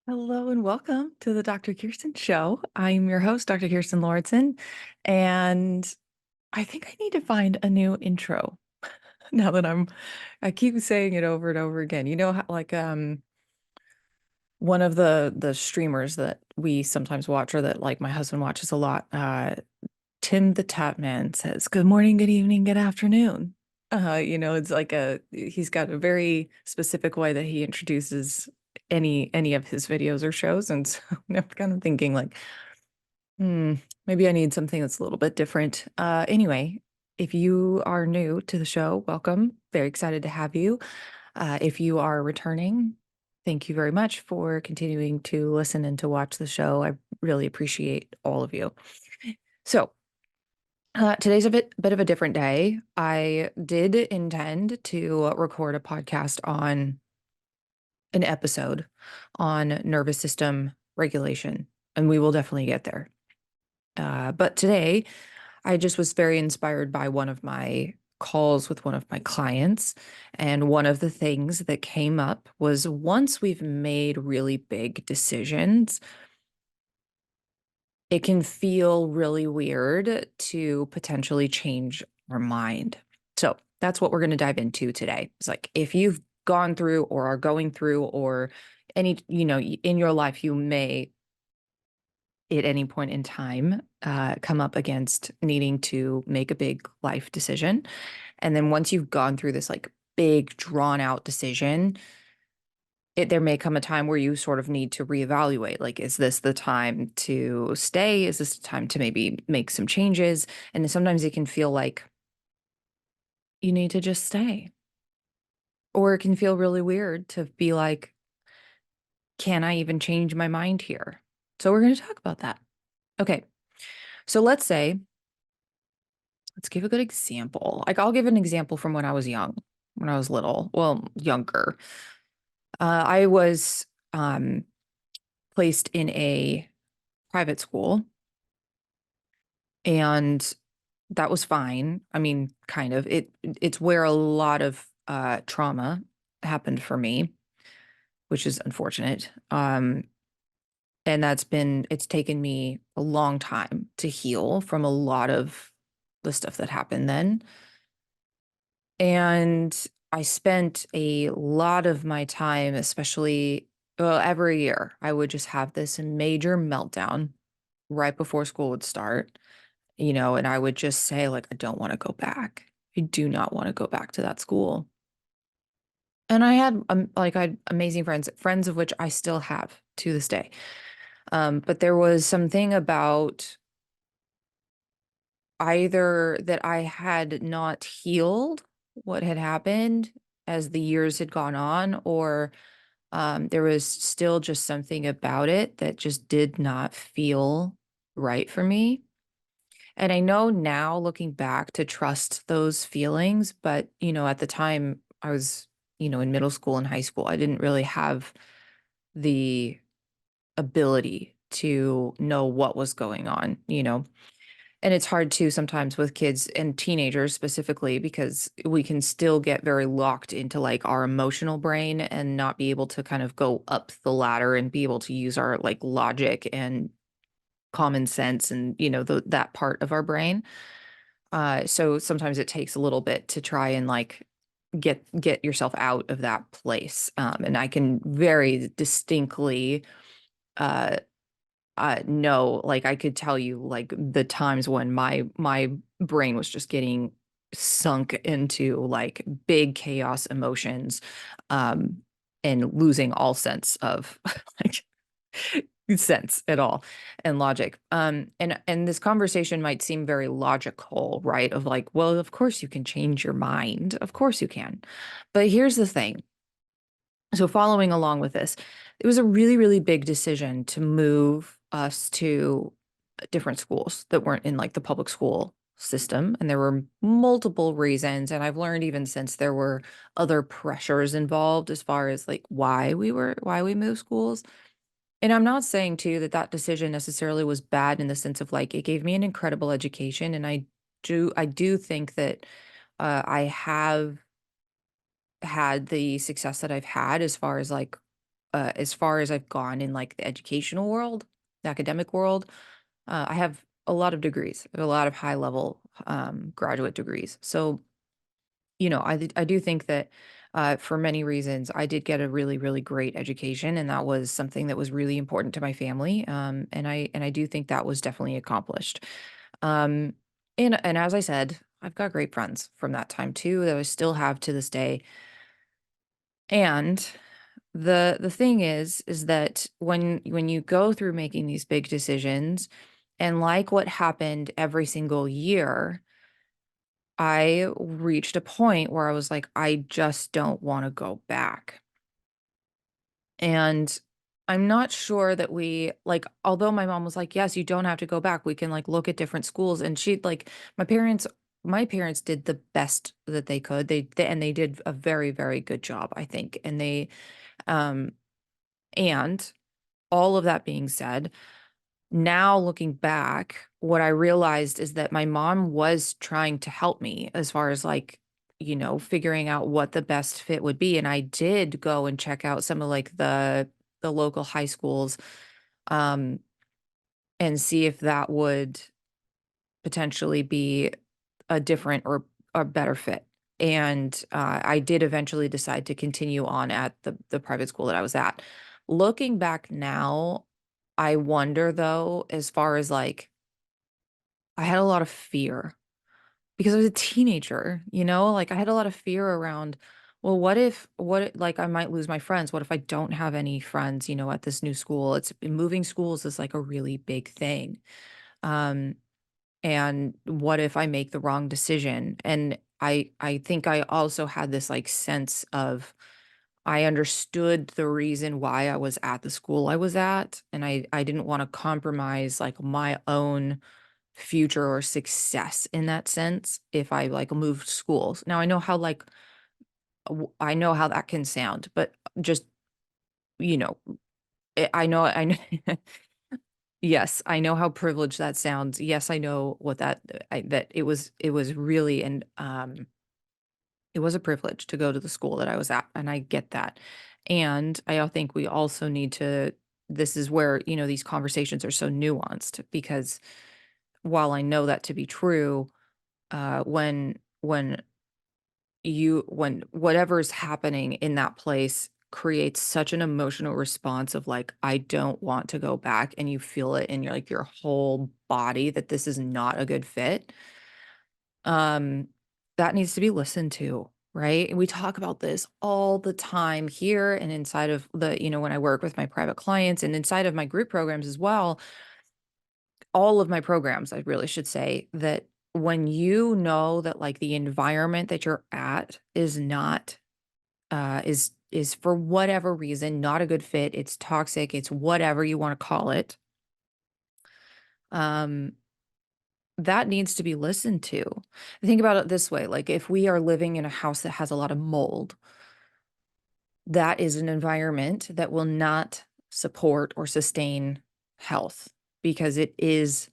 Hello and welcome to the Dr. Kirsten Show. I'm your host, Dr. Kirsten Lauritsen, and I think I need to find a new intro now that I keep saying it over and over again. You know how one of the streamers that we sometimes watch or that like my husband watches a lot, Tim the Tap Man says, "Good morning, good evening, good afternoon." It's like he's got a very specific way that he introduces any of his videos or shows. And so I'm kind of thinking like, hmm, maybe I need something that's a little bit different. Anyway, if you are new to the show, welcome. Very excited to have you. If you are returning, thank you very much for continuing to listen and to watch the show. I really appreciate all of you. So, today's a bit of a different day. I did intend to record a podcast on an episode on nervous system regulation, and we will definitely get there. But today, I just was very inspired by one of my calls with one of my clients. And one of the things that came up was once we've made really big decisions, it can feel really weird to potentially change our mind. So that's what we're going to dive into today. It's like if you've gone through or are going through or any, in your life, you may at any point in time come up against needing to make a big life decision. And then once you've gone through this like big drawn out decision, there may come a time where you sort of need to reevaluate, like, is this the time to stay? Is this the time to maybe make some changes? And sometimes it can feel like you need to just stay. Or it can feel really weird to be like, can I even change my mind here? So we're going to talk about that. Okay. So let's give a good example. Like I'll give an example from when I was young, when I was little, well, younger. I was placed in a private school, and that was fine. I mean, kind of. It's where a lot of trauma happened for me, which is unfortunate. And it's taken me a long time to heal from a lot of the stuff that happened then. And I spent a lot of my time, especially, well, every year, I would just have this major meltdown right before school would start, and I would just say, like, I don't want to go back. I do not want to go back to that school. And I had amazing friends of which I still have to this day. But there was something about either that I had not healed what had happened as the years had gone on, or there was still just something about it that just did not feel right for me. And I know now looking back to trust those feelings, but at the time I was, in middle school and high school, I didn't really have the ability to know what was going on. And it's hard too sometimes with kids and teenagers specifically because we can still get very locked into like our emotional brain and not be able to kind of go up the ladder and be able to use our like logic and common sense and that part of our brain. So sometimes it takes a little bit to try and like get yourself out of that place. And I can very distinctly uh know, like I could tell you like the times when my brain was just getting sunk into like big chaos emotions, um and losing all sense of like sense at all and logic. And this conversation might seem very logical, right? Of like, well, of course you can change your mind. Of course you can. But here's the thing. So following along with this, it was a really, really big decision to move us to different schools that weren't in like the public school system. And there were multiple reasons. And I've learned even since there were other pressures involved as far as like why we moved schools. And I'm not saying too that that decision necessarily was bad in the sense of like it gave me an incredible education, and I do think that I have had the success that I've had as far as like as far as I've gone in like the educational world, the academic world, I have a lot of degrees, a lot of high level graduate degrees. So, I do think that for many reasons, I did get a really, really great education, and that was something that was really important to my family. And I do think that was definitely accomplished. Um, and as I said, I've got great friends from that time too that I still have to this day. And the thing is that when you go through making these big decisions, and like what happened every single year, I reached a point where I was like, I just don't want to go back. And I'm not sure that we like, although my mom was like, yes, you don't have to go back. We can like look at different schools. And she like my parents, my parents did the best that they could. And they did a very, very good job, I think. Um, and all of that being said, now looking back, what I realized is that my mom was trying to help me as far as like, figuring out what the best fit would be. And I did go and check out some of like the local high schools, um, and see if that would potentially be a different or a better fit. And I did eventually decide to continue on at the private school that I was at. Looking back now, I wonder though, as far as like I had a lot of fear because I was a teenager, like I had a lot of fear around, well, like I might lose my friends? What if I don't have any friends, at this new school? It's moving schools is like a really big thing. Um, and what if I make the wrong decision? And I think I also had this like sense of I understood the reason why I was at the school I was at, and I didn't want to compromise like my own future or success in that sense if I like moved schools. Now I know how like I know how that can sound, but just, you know, I know yes, I know how privileged that sounds. Yes, I know what that it was really, and it was a privilege to go to the school that I was at, and I get that. And think we also need to this is where, these conversations are so nuanced because while I know that to be true, when whatever's happening in that place creates such an emotional response of like, I don't want to go back, and you feel it in your whole body that this is not a good fit, um, that needs to be listened to, right? And we talk about this all the time here and inside of when I work with my private clients and inside of my group programs as well, all of my programs, I really should say that when you know that like the environment that you're at is not is for whatever reason not a good fit, it's toxic, it's whatever you want to call it, um that needs to be listened to. Think about it this way, like if we are living in a house that has a lot of mold, that is an environment that will not support or sustain health because it is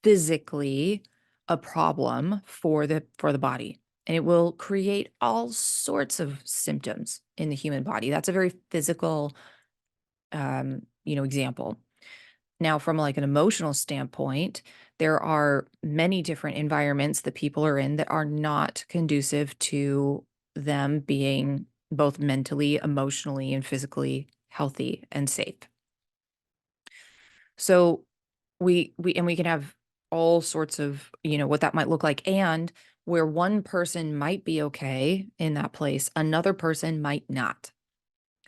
physically a problem for the body, and it will create all sorts of symptoms in the human body. That's a very physical example. Now, from like an emotional standpoint, there are many different environments that people are in that are not conducive to them being both mentally, emotionally, and physically healthy and safe. So we can have all sorts of, what that might look like. And where one person might be okay in that place, another person might not.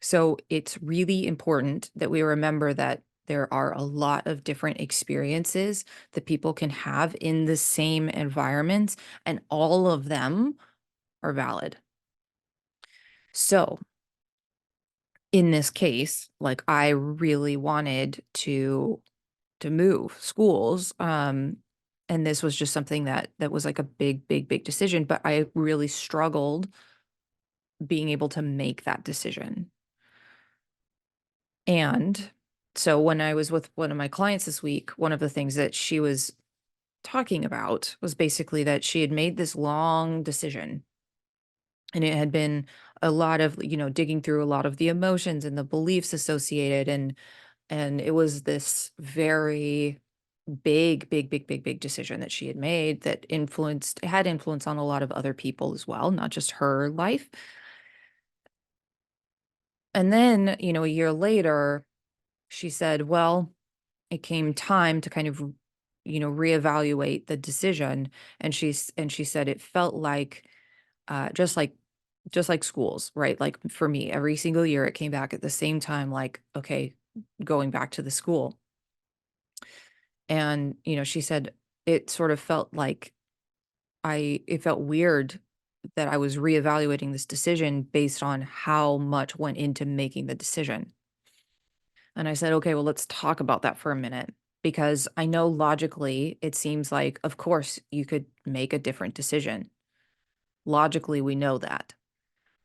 So it's really important that we remember that there are a lot of different experiences that people can have in the same environments, and all of them are valid. So in this case, like I really wanted to move schools, and this was just something that was like a big, big, big decision, but I really struggled being able to make that decision. And so when I was with one of my clients this week, one of the things that she was talking about was basically that she had made this long decision And it had been a lot of, digging through a lot of the emotions and the beliefs associated, and it was this very big, big, big, big, big decision that she had made that had influence on a lot of other people as well, not just her life. And then, a year later, she said, well, it came time to kind of, reevaluate the decision. And she said it felt like, just like schools, right? Like for me, every single year it came back at the same time, like, okay, going back to the school. And, she said it sort of felt like it felt weird that I was reevaluating this decision based on how much went into making the decision. And I said, okay, well, let's talk about that for a minute because I know logically it seems like, of course, you could make a different decision. Logically, we know that.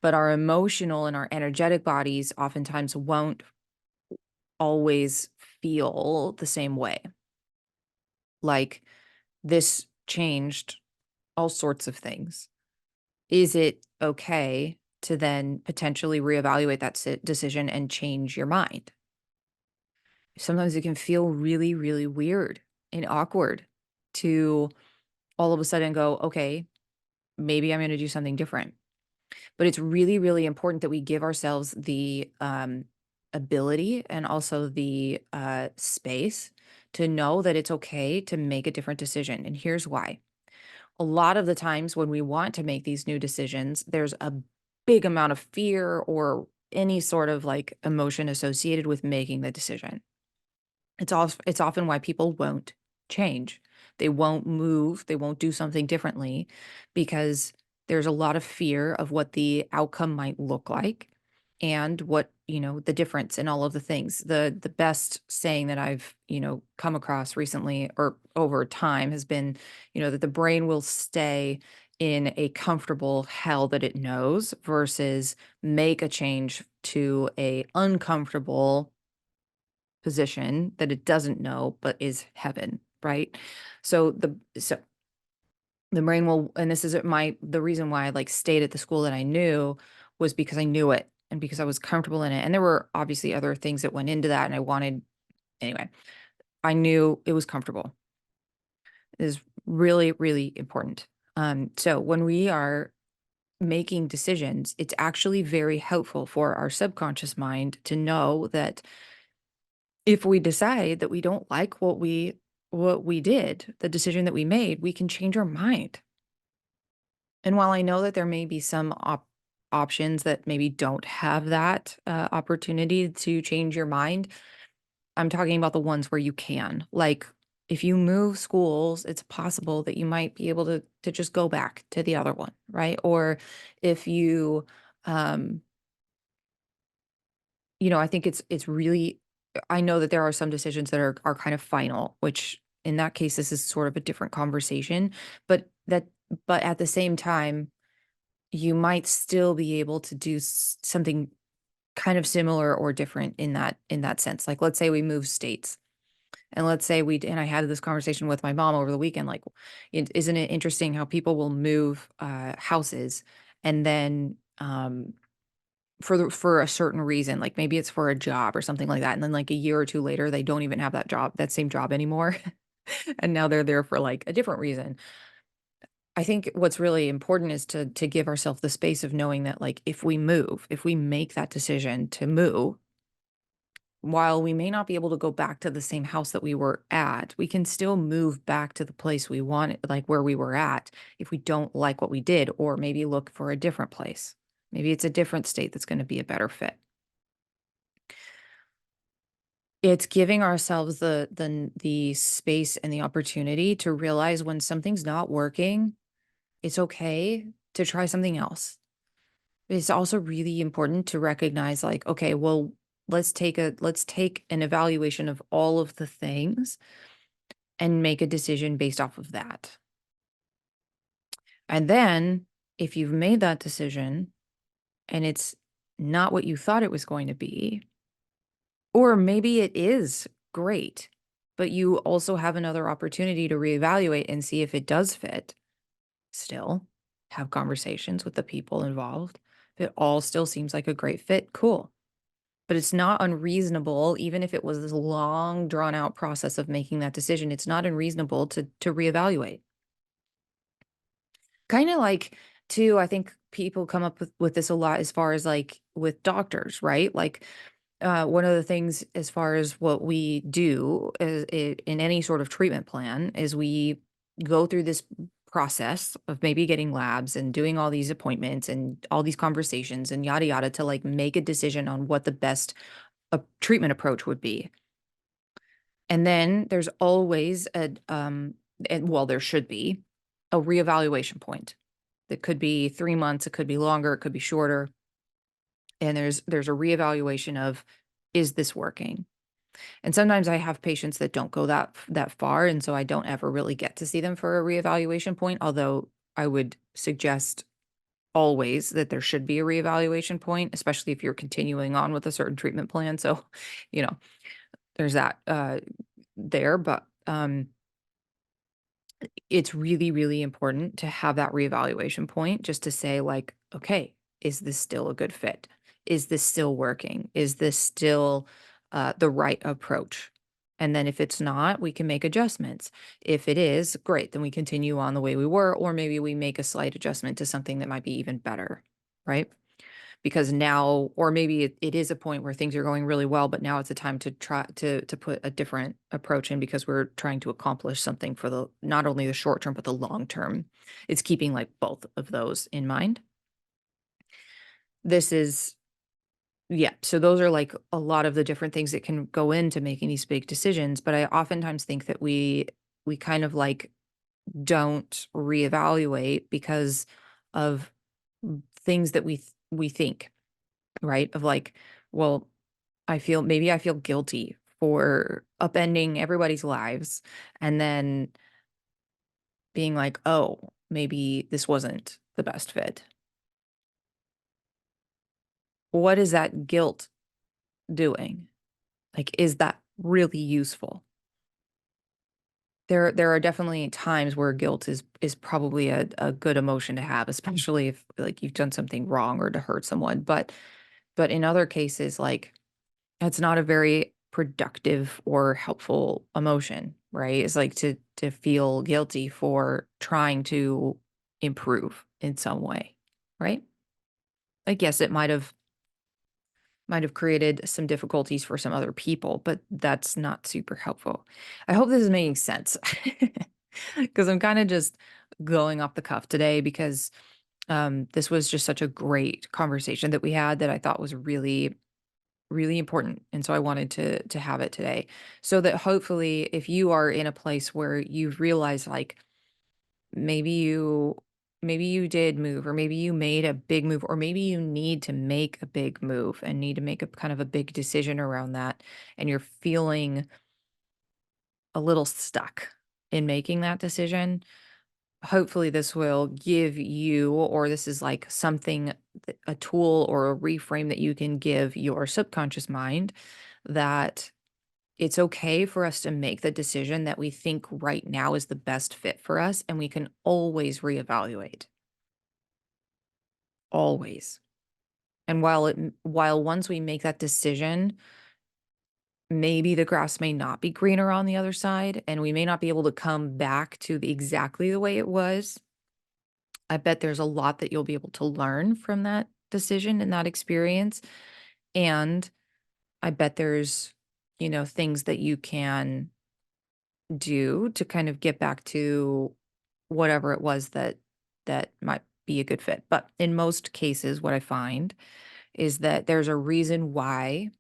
But our emotional and our energetic bodies oftentimes won't always feel the same way. Like this changed all sorts of things. Is it okay to then potentially reevaluate that decision and change your mind? Sometimes it can feel really, really weird and awkward to all of a sudden go, okay, maybe I'm going to do something different. But it's really, really important that we give ourselves the ability and also the space to know that it's okay to make a different decision. And here's why. A lot of the times when we want to make these new decisions, there's a big amount of fear or any sort of like emotion associated with making the decision. It's often why people won't change. They won't move, they won't do something differently because there's a lot of fear of what the outcome might look like and what, the difference in all of the things. The best saying that I've, come across recently or over time has been, that the brain will stay in a comfortable hell that it knows versus make a change to a uncomfortable position that it doesn't know, but is heaven, right? So the brain will, and this is the reason why I like stayed at the school that I knew was because I knew it and because I was comfortable in it. And there were obviously other things that went into that. And anyway, I knew it was comfortable. It is really, really important. So when we are making decisions, it's actually very helpful for our subconscious mind to know that if we decide that we don't like what we did, the decision that we made, we can change our mind. And while I know that there may be some options that maybe don't have that opportunity to change your mind, I'm talking about the ones where you can. Like if you move schools, it's possible that you might be able to just go back to the other one, right? Or if you um I think it's really I know that there are some decisions that are kind of final, which in that case, this is sort of a different conversation, but but at the same time, you might still be able to do something kind of similar or different in that sense. Like, let's say we move states, and let's say and I had this conversation with my mom over the weekend. Like, isn't it interesting how people will move houses and then for a certain reason, like maybe it's for a job or something like that, and then like a year or two later, they don't even have that same job anymore, and now they're there for like a different reason. I think what's really important is to give ourselves the space of knowing that like if we make that decision to move, while we may not be able to go back to the same house that we were at, we can still move back to the place we wanted, like where we were at, if we don't like what we did, or maybe look for a different place. Maybe it's a different state that's going to be a better fit. It's giving ourselves the space and the opportunity to realize when something's not working, it's okay to try something else. It's also really important to recognize like, okay, well, let's take an evaluation of all of the things and make a decision based off of that. And then if you've made that decision and it's not what you thought it was going to be, or maybe it is great, but you also have another opportunity to reevaluate and see if it does fit still. have conversations with the people involved. If it all still seems like a great fit, cool. But it's not unreasonable, even if it was this long drawn out process of making that decision, it's not unreasonable to reevaluate. Kind of like too, I think people come up with this a lot as far as like with doctors, right? Like one of the things as far as what we do is in any sort of treatment plan is we go through this process of maybe getting labs and doing all these appointments and all these conversations and yada yada to like make a decision on what the best treatment approach would be. And then there's always and well, there should be a reevaluation point. That could be 3 months, it could be longer, it could be shorter. And there's a reevaluation of, is this working? And sometimes I have patients that don't go that far, and so I don't ever really get to see them for a reevaluation point, although I would suggest always that there should be a reevaluation point, especially if you're continuing on with a certain treatment plan. So, you know, there's that there, but it's really, really important to have that reevaluation point just to say, like, okay, is this still a good fit? Is this still working? Is this still the right approach? And then if it's not, we can make adjustments. If it is, great, then we continue on the way we were, or maybe we make a slight adjustment to something that might be even better, right? Because now, or maybe it is a point where things are going really well, but now it's a time to try to put a different approach in because we're trying to accomplish something for the not only the short term but the long term. It's keeping like both of those in mind. This is yeah, so those are like a lot of the different things that can go into making these big decisions, but I oftentimes think that we kind of like don't reevaluate because of things that we think, right? Of like, well, I feel guilty for upending everybody's lives and then being like, "Oh, maybe this wasn't the best fit." What is that guilt doing? Like, is that really useful? There are definitely times where guilt is probably a good emotion to have, especially if like you've done something wrong or to hurt someone. But in other cases, like it's not a very productive or helpful emotion, right? It's like to feel guilty for trying to improve in some way, right? Like yes, it might have created some difficulties for some other people, but that's not super helpful. I hope this is making sense because I'm kind of just going off the cuff today because this was just such a great conversation that we had that I thought was really really important, and so I wanted to have it today, so that hopefully, if you are in a place where you've realized, like, maybe you maybe you did move, or maybe you made a big move, or maybe you need to make a big move and need to make a kind of a big decision around that, and you're feeling a little stuck in making that decision, hopefully this will give you, or this is like something, a tool or a reframe that you can give your subconscious mind that it's okay for us to make the decision that we think right now is the best fit for us. And we can always reevaluate, always. And while once we make that decision, maybe the grass may not be greener on the other side, and we may not be able to come back to exactly the way it was. I bet there's a lot that you'll be able to learn from that decision and that experience, and I bet there's, things that you can do to kind of get back to whatever it was that might be a good fit. But in most cases, what I find is that there's a reason why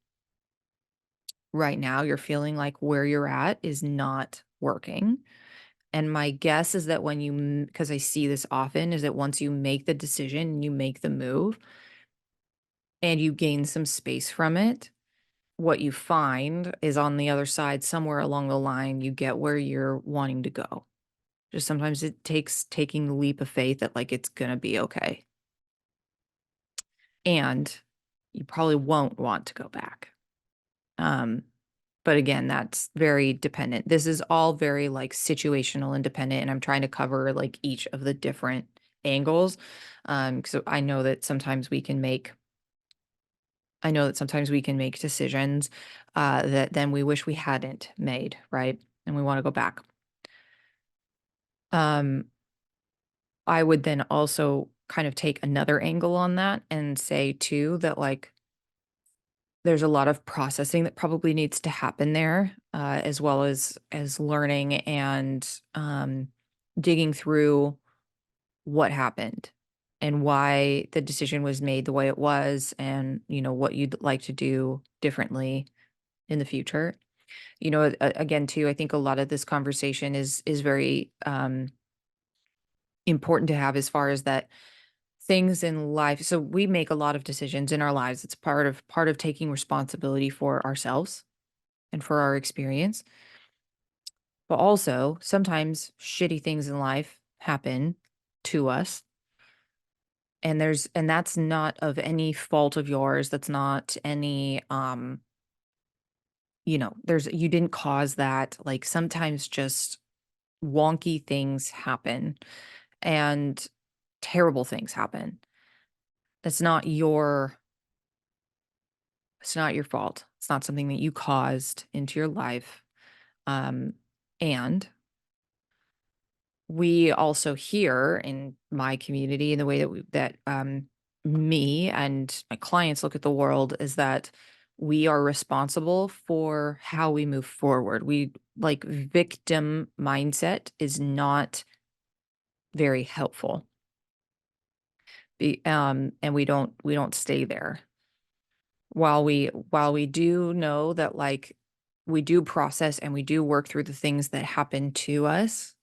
right now you're feeling like where you're at is not working. And my guess is that when because I see this often, is that once you make the decision, you make the move, and you gain some space from it, what you find is on the other side, somewhere along the line, you get where you're wanting to go. Just sometimes it takes taking the leap of faith that like it's gonna be okay. And you probably won't want to go back. Um, but again, that's very dependent. This is all very like situational and dependent, and I'm trying to cover like each of the different angles. So I know that sometimes we can make decisions that then we wish we hadn't made, right? And we want to go back. Um, I would then also kind of take another angle on that and say too that like there's a lot of processing that probably needs to happen there, as well as learning and digging through what happened and why the decision was made the way it was, and what you'd like to do differently in the future. Again, too, I think a lot of this conversation is very important to have as far as that things in life. So we make a lot of decisions in our lives. It's part of taking responsibility for ourselves and for our experience. But also, sometimes shitty things in life happen to us, and that's not of any fault of yours. That's not any there's you didn't cause that. Like sometimes just wonky things happen and terrible things happen. It's not your it's not your fault. It's not something that you caused into your life. And we also here in my community, in the way that me and my clients look at the world, is that we are responsible for how we move forward. We like victim mindset is not very helpful. And we don't stay there. While we do know that like we do process and we do work through the things that happen to us,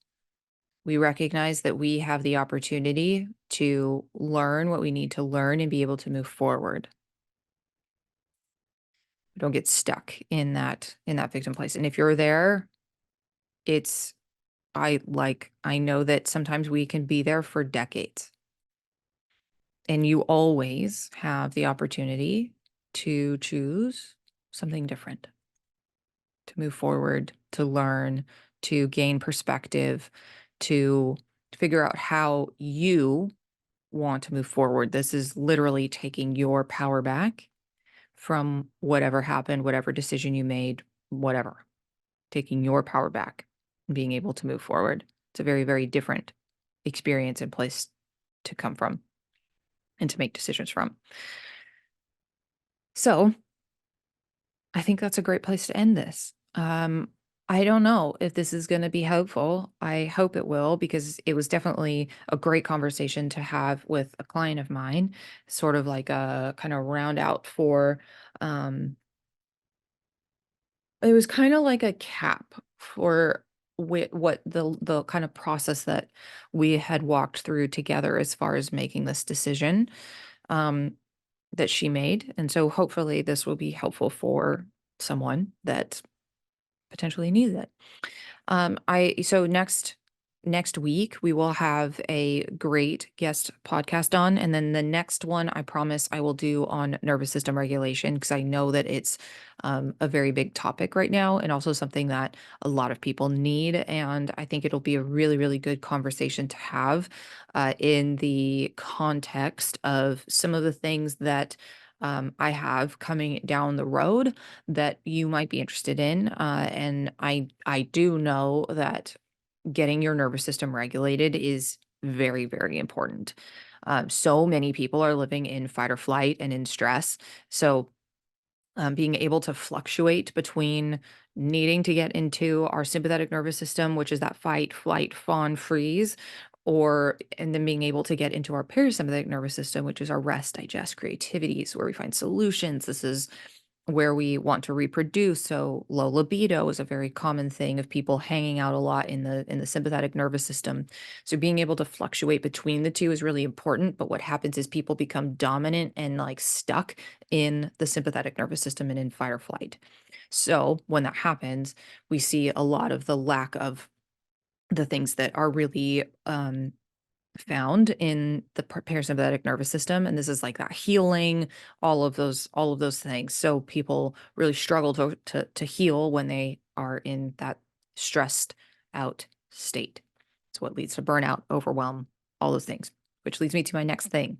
we recognize that we have the opportunity to learn what we need to learn and be able to move forward. Don't get stuck in that victim place. And if you're there, it's I know that sometimes we can be there for decades. And you always have the opportunity to choose something different, to move forward, to learn, to gain perspective, to figure out how you want to move forward. This is literally taking your power back from whatever happened, whatever decision you made, whatever. Taking your power back and being able to move forward. It's a very, very different experience and place to come from and to make decisions from. So I think that's a great place to end this. I don't know if this is going to be helpful. I hope it will, because it was definitely a great conversation to have with a client of mine, sort of like a kind of round out for, um, it was kind of like a cap for what the kind of process that we had walked through together as far as making this decision um, that she made. And so hopefully this will be helpful for someone that potentially needs it. I so next week we will have a great guest podcast on, and then the next one I promise I will do on nervous system regulation, because I know that it's a very big topic right now, and also something that a lot of people need. And I think it'll be a really, really good conversation to have in the context of some of the things that I have coming down the road that you might be interested in. And I do know that getting your nervous system regulated is very, very important. So many people are living in fight or flight and in stress. So being able to fluctuate between needing to get into our sympathetic nervous system, which is that fight, flight, fawn, freeze, and then being able to get into our parasympathetic nervous system, which is our rest, digest, creativity, is where we find solutions. This is where we want to reproduce. So low libido is a very common thing of people hanging out a lot in the sympathetic nervous system. So being able to fluctuate between the two is really important. But what happens is people become dominant and like stuck in the sympathetic nervous system and in fight or flight. So when that happens, we see a lot of the lack of the things that are really found in the parasympathetic nervous system, and this is like that healing, all of those things. So people really struggle to heal when they are in that stressed out state. It's what leads to burnout, overwhelm, all those things. which leads me to my next thing.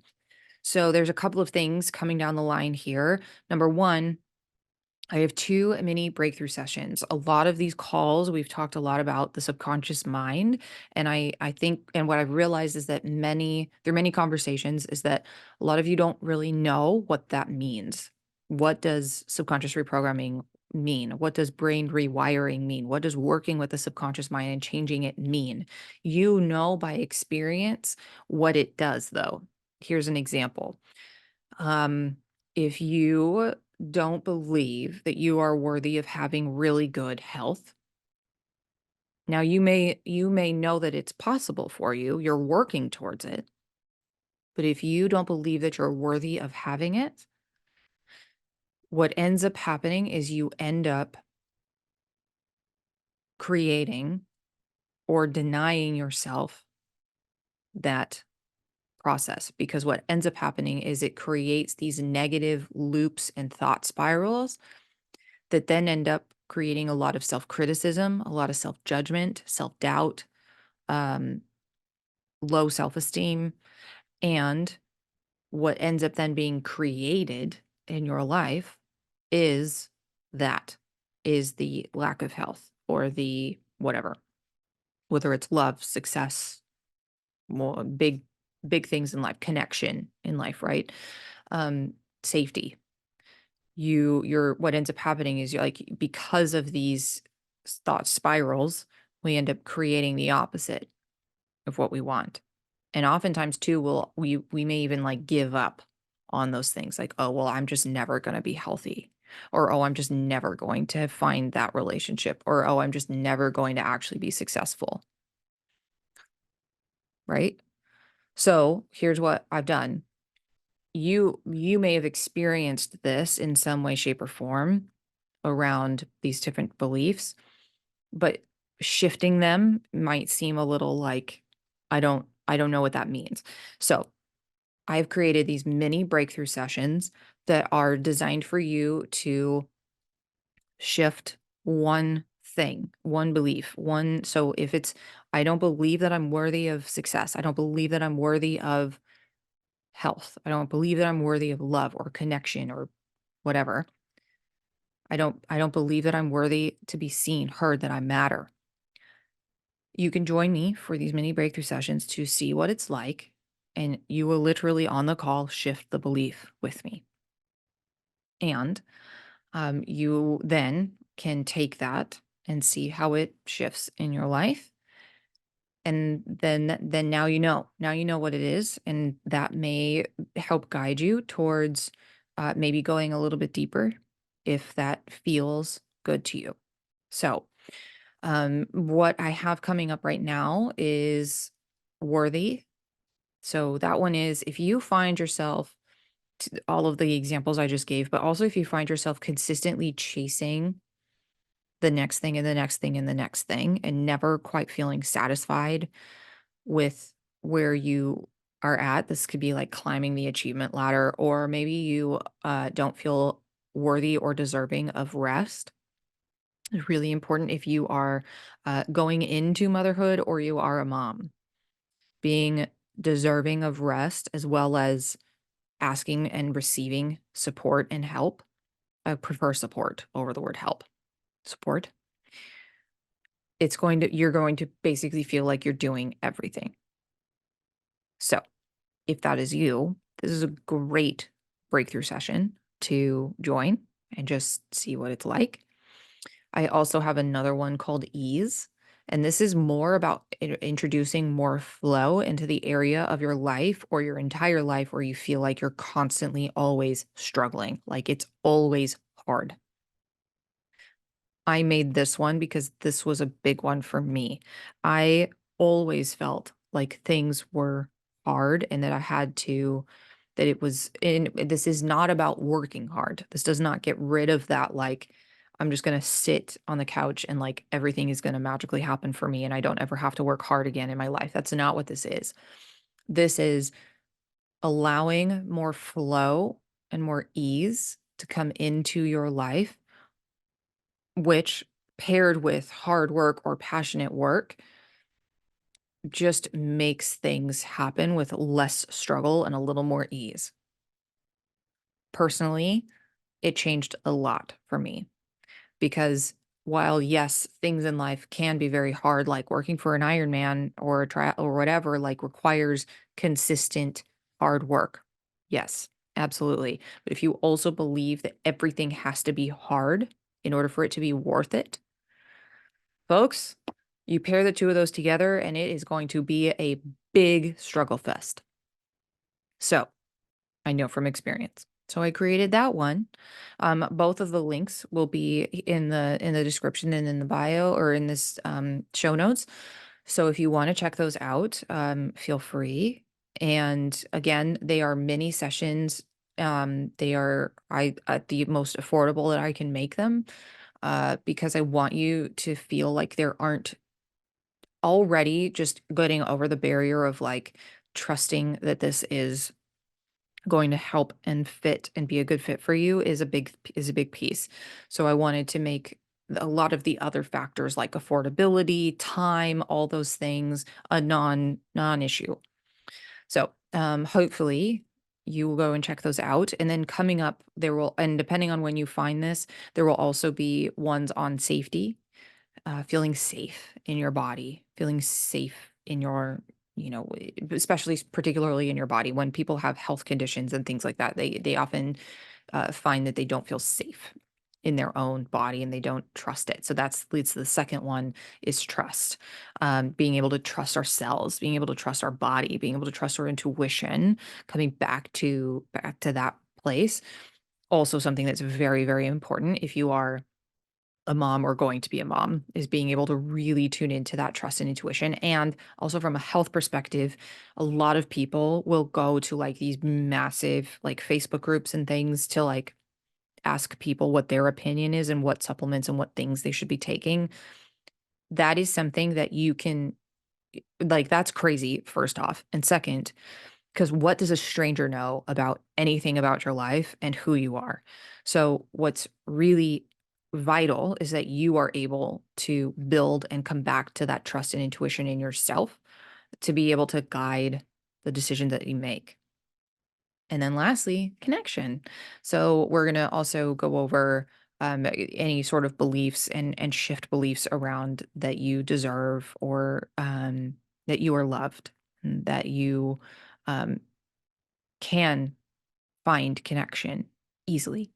So there's a couple of things coming down the line here. Number one, I have 2 mini breakthrough sessions. A lot of these calls, we've talked a lot about the subconscious mind, and I think and what I've realized is that many conversations is that a lot of you don't really know what that means. What does subconscious reprogramming mean? What does brain rewiring mean? What does working with the subconscious mind and changing it mean? You know by experience what it does, though. Here's an example. Um, if you don't believe that you are worthy of having really good health, now you may know that it's possible for you, you're working towards it, but if you don't believe that you're worthy of having it, what ends up happening is you end up creating or denying yourself that process, because what ends up happening is it creates these negative loops and thought spirals that then end up creating a lot of self-criticism, a lot of self-judgment, self-doubt, um, low self-esteem, and what ends up then being created in your life is that, is the lack of health or the whatever, whether it's love, success, more big things in life, connection in life, right? Um, Safety. You're what ends up happening is you're like, because of these thought spirals, we end up creating the opposite of what we want. And oftentimes too, we may even like give up on those things, like, oh well, I'm just never gonna be healthy. Or oh, I'm just never going to find that relationship. Or oh, I'm just never going to actually be successful. Right. So here's what I've done. You may have experienced this in some way, shape, or form around these different beliefs, but shifting them might seem a little like, I don't know what that means. So, I've created these mini breakthrough sessions that are designed for you to shift one thing, one belief, one so if it's I don't believe that I'm worthy of success. I don't believe that I'm worthy of health. I don't believe that I'm worthy of love or connection or whatever. I don't believe that I'm worthy to be seen, heard, that I matter. You can join me for these mini breakthrough sessions to see what it's like, and you will literally on the call shift the belief with me. And you then can take that and see how it shifts in your life. And then now you know what it is, and that may help guide you towards maybe going a little bit deeper if that feels good to you. So what I have coming up right now is worthy. So that one is if you find yourself all of the examples I just gave, but also if you find yourself consistently chasing the next thing and the next thing and the next thing and never quite feeling satisfied with where you are at. This could be like climbing the achievement ladder, or maybe you don't feel worthy or deserving of rest. It's really important if you are going into motherhood or you are a mom, being deserving of rest as well as asking and receiving support and help. I prefer support over the word help. Support. You're going to basically feel like you're doing everything. So, if that is you, this is a great breakthrough session to join and just see what it's like. I also have another one called Ease, and this is more about introducing more flow into the area of your life or your entire life where you feel like you're constantly always struggling, like it's always hard. I made this one because this was a big one for me. I always felt like things were hard and that I had to that it was and this is not about working hard. This does not get rid of that like I'm just going to sit on the couch and like everything is going to magically happen for me and I don't ever have to work hard again in my life. That's not what this is. This is allowing more flow and more ease to come into your life, which paired with hard work or passionate work just makes things happen with less struggle and a little more ease. Personally, it changed a lot for me because while yes, things in life can be very hard, like working for an Ironman or a or whatever, like requires consistent hard work. Yes, absolutely. But if you also believe that everything has to be hard in order for it to be worth it, folks, you pair the two of those together and it is going to be a big struggle fest. So I know from experience. So I created that one. Both of the links will be in the description and in the bio or in this show notes. So if you want to check those out, feel free. And again, they are mini sessions. They are I at the most affordable that I can make them because I want you to feel like there aren't already just getting over the barrier of like trusting that this is going to help and fit and be a good fit for you is a big piece. So I wanted to make a lot of the other factors like affordability, time, all those things a non-issue. So, hopefully you will go and check those out. And then coming up, there will, and depending on when you find this, there will also be ones on safety, feeling safe in your body, feeling safe in your, especially particularly in your body when people have health conditions and things like that. They often find that they don't feel safe in their own body and they don't trust it. So that's leads to the second one is trust. Being able to trust ourselves, being able to trust our body, being able to trust our intuition, coming back to that place. Also something that's very, very important if you are a mom or going to be a mom is being able to really tune into that trust and intuition. And also from a health perspective, a lot of people will go to like these massive like Facebook groups and things to like ask people what their opinion is and what supplements and what things they should be taking. That is something that you can like that's crazy first off. And second, because what does a stranger know about anything about your life and who you are? So, what's really vital is that you are able to build and come back to that trust and intuition in yourself to be able to guide the decision that you make. And then lastly, connection. So we're going to also go over any sort of beliefs and shift beliefs around that you deserve or that you are loved, and that you um, can find connection easily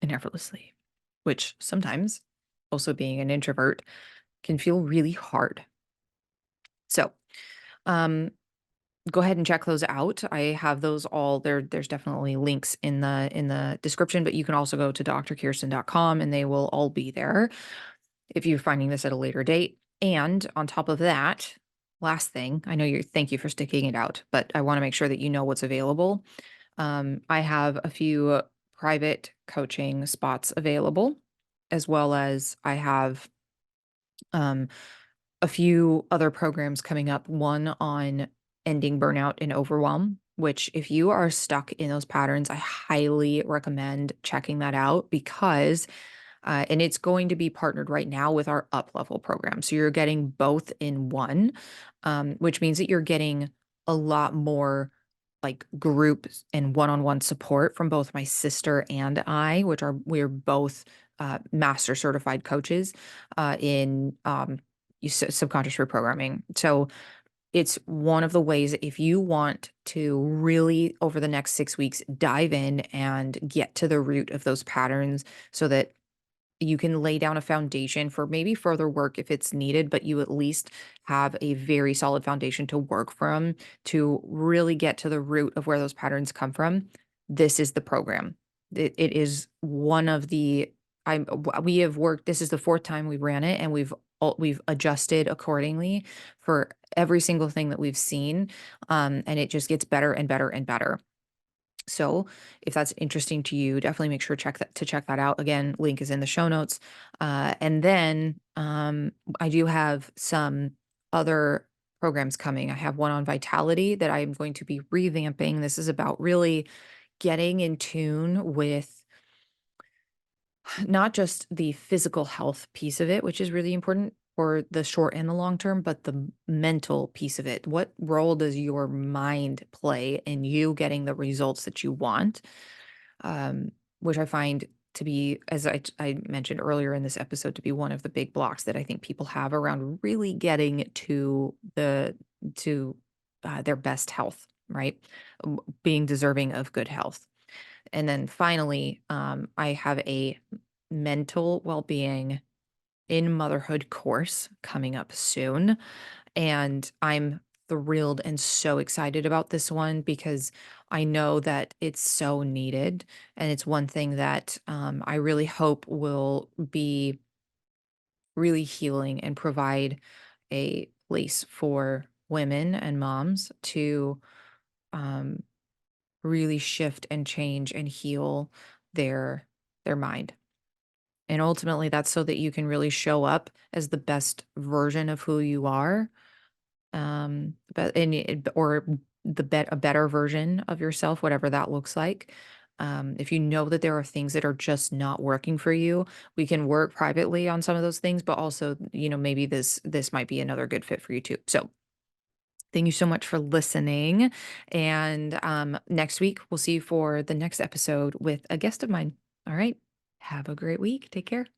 and effortlessly, which sometimes, also being an introvert, can feel really hard. So, um, go ahead and check those out. I have those all there. There's definitely links in the description, but you can also go to drkirsten.com and they will all be there if you're finding this at a later date. And on top of that, last thing, I know you thank you for sticking it out, but I want to make sure that you know what's available. I have a few private coaching spots available, as well as I have um, a few other programs coming up. One on ending burnout and overwhelm, which, if you are stuck in those patterns, I highly recommend checking that out because and it's going to be partnered right now with our up level program. So you're getting both in one, which means that you're getting a lot more like group and one-on-one support from both my sister and I, which are we're both master certified coaches in subconscious reprogramming. So it's one of the ways that if you want to really over the next 6 weeks dive in and get to the root of those patterns so that you can lay down a foundation for maybe further work if it's needed, but you at least have a very solid foundation to work from to really get to the root of where those patterns come from. This is the program. It is one of the we have worked. This is the fourth time we ran it, and we've adjusted accordingly for every single thing that we've seen, and it just gets better and better and better. So if that's interesting to you, definitely make sure to check that out. Again, link is in the show notes. And then I do have some other programs coming. I have one on vitality that I'm going to be revamping. This is about really getting in tune with not just the physical health piece of it, which is really important for the short and the long term, but the mental piece of it. What role does your mind play in you getting the results that you want? Um, which I find to be, as I mentioned earlier in this episode, to be one of the big blocks that I think people have around really getting to their best health, right? Being deserving of good health. And then finally, I have a mental well-being in motherhood course coming up soon. And I'm thrilled and so excited about this one because I know that it's so needed. And it's one thing that I really hope will be really healing and provide a place for women and moms to um, really shift and change and heal their their mind. And ultimately that's so that you can really show up as the best version of who you are, but or a better version of yourself, whatever that looks like. If you know that there are things that are just not working for you, we can work privately on some of those things, but also, maybe this might be another good fit for you too. So thank you so much for listening. And next week, we'll see you for the next episode with a guest of mine. All right. Have a great week. Take care.